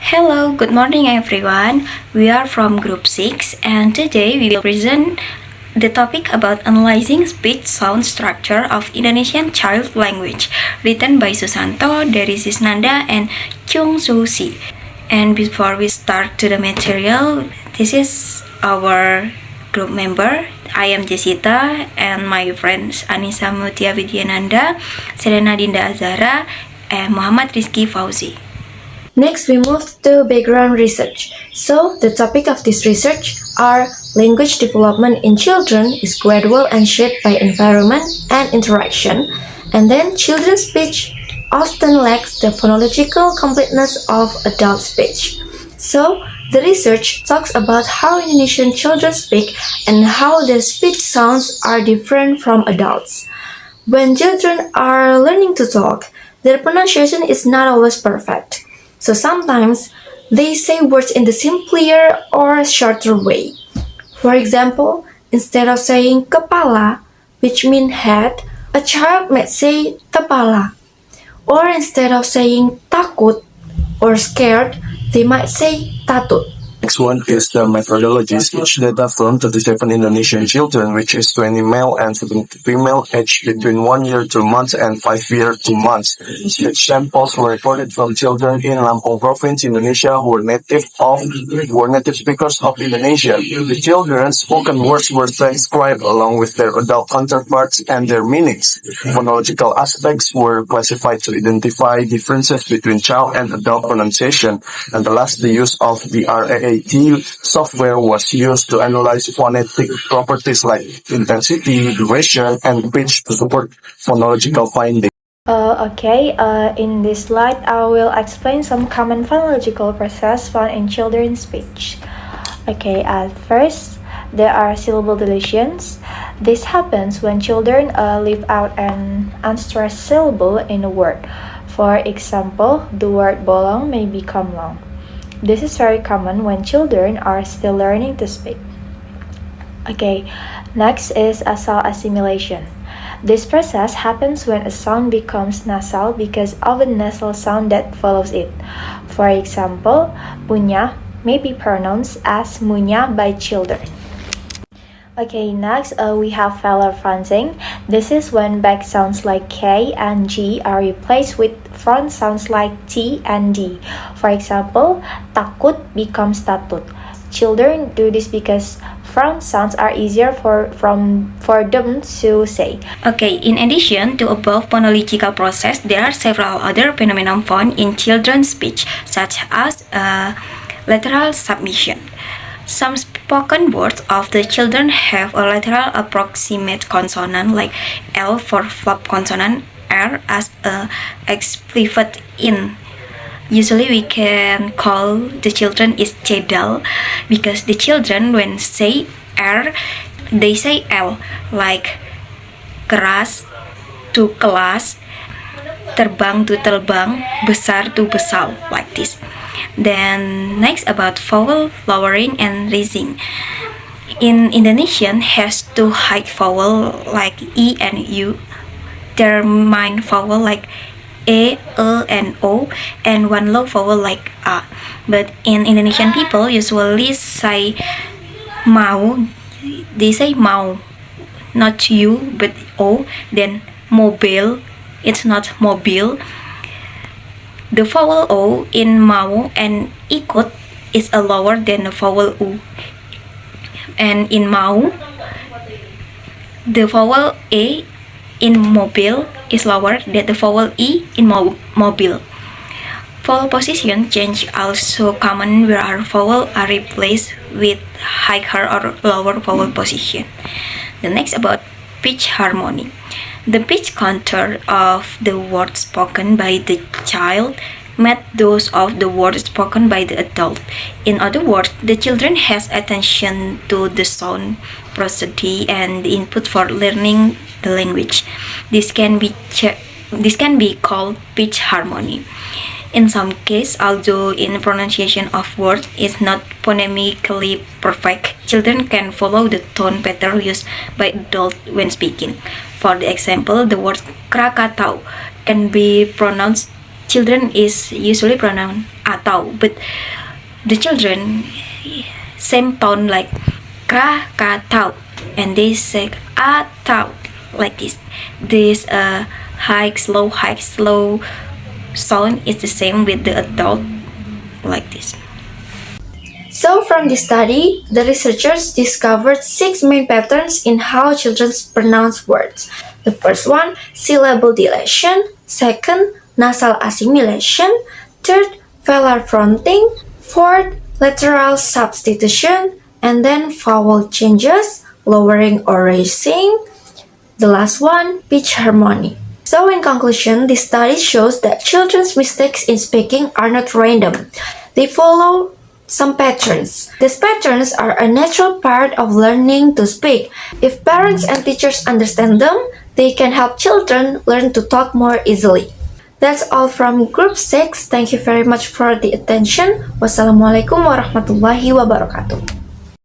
Hello, good morning everyone. We are from Group 6 and today we will present the topic about analyzing speech sound structure of Indonesian child language written by Susanto, Nanda and Chung Susi. And before we start to the material, this is our group member. I am Jechyta and my friends Annisa, Meutia, Widyananda, Serena, Dinda, Azzahra and Muhammad Rizky Fauzi. Next, we move to background research. So, the topic of this research are language development in children is gradual and shaped by environment and interaction, and then children's speech often lacks the phonological completeness of adult speech. So, the research talks about how Indonesian children speak and how their speech sounds are different from adults. When children are learning to talk, their pronunciation is not always perfect. So sometimes they say words in the simpler or shorter way. For example, instead of saying kepala, which means head, a child might say tepala. Or instead of saying takut or scared, they might say tatut. Next one is the methodology. Speech data from 37 Indonesian children, which is 20 male and 70 female, aged between 1 year 2 months and 5 year 2 months. Speech samples were recorded from children in Lampung Province, Indonesia, who were native speakers of Indonesia. The children's spoken words were transcribed along with their adult counterparts and their meanings. Phonological aspects were classified to identify differences between child and adult pronunciation. And the last, the use of the RAAT software was used to analyze phonetic properties like intensity, duration, and pitch to support phonological findings. In this slide, I will explain some common phonological process found in children's speech. At first, there are syllable deletions. This happens when children leave out an unstressed syllable in a word. For example, the word bolong may become long. This is very common when children are still learning to speak. Next is nasal assimilation. This process happens when a sound becomes nasal because of the nasal sound that follows it. For example, punya may be pronounced as munya by children. Next we have velar fronting. This is when back sounds like K and G are replaced with front sounds like T and D. For example, takut becomes tatut. Children do this because front sounds are easier for them to say. In addition to above phonological process, there are several other phenomena found in children's speech, such as lateral submission. Some spoken words of the children have a lateral approximate consonant like L for flap consonant, R as a explicit in. Usually we can call the children is cedal because the children when say R, they say L like keras to kelas, terbang to terbang, besar to besar, like this. Then next about vowel lowering and raising. In Indonesian has two high vowel like E and U, termine vowel like E, and O, and one low vowel like A. But in Indonesian people usually say mau, they say mau, not U but O. Then mobil, it's not mobile. The vowel O in mau and ikut is a lower than the vowel U. And in mau, the vowel E in mobil is lower than the vowel E in mobil. Vowel position change also common where our vowel are replaced with higher or lower vowel position. The next about pitch harmony. The pitch contour of the words spoken by the child match those of the words spoken by the adult. In other words, the children has attention to the sound, prosody, and the input for learning the language. This can be called pitch harmony. In some cases, although in pronunciation of words is not phonemically perfect, children can follow the tone pattern used by adults when speaking. For the example, the word Krakatau can be pronounced children is usually pronoun atau, but the children same tone like Krakatau, and they say atau like this. This high slow sound is the same with the adult like this. So, from this study, the researchers discovered 6 main patterns in how children pronounce words. The first one, syllable dilation. Second, nasal assimilation. Third, velar fronting. Fourth, lateral substitution. And then vowel changes, lowering or raising. The last one, pitch harmony. So in conclusion, this study shows that children's mistakes in speaking are not random. They follow some patterns. These patterns are a natural part of learning to speak. If parents and teachers understand them, they can help children learn to talk more easily. That's all from Group 6. Thank you very much for the attention. Wassalamualaikum warahmatullahi wabarakatuh.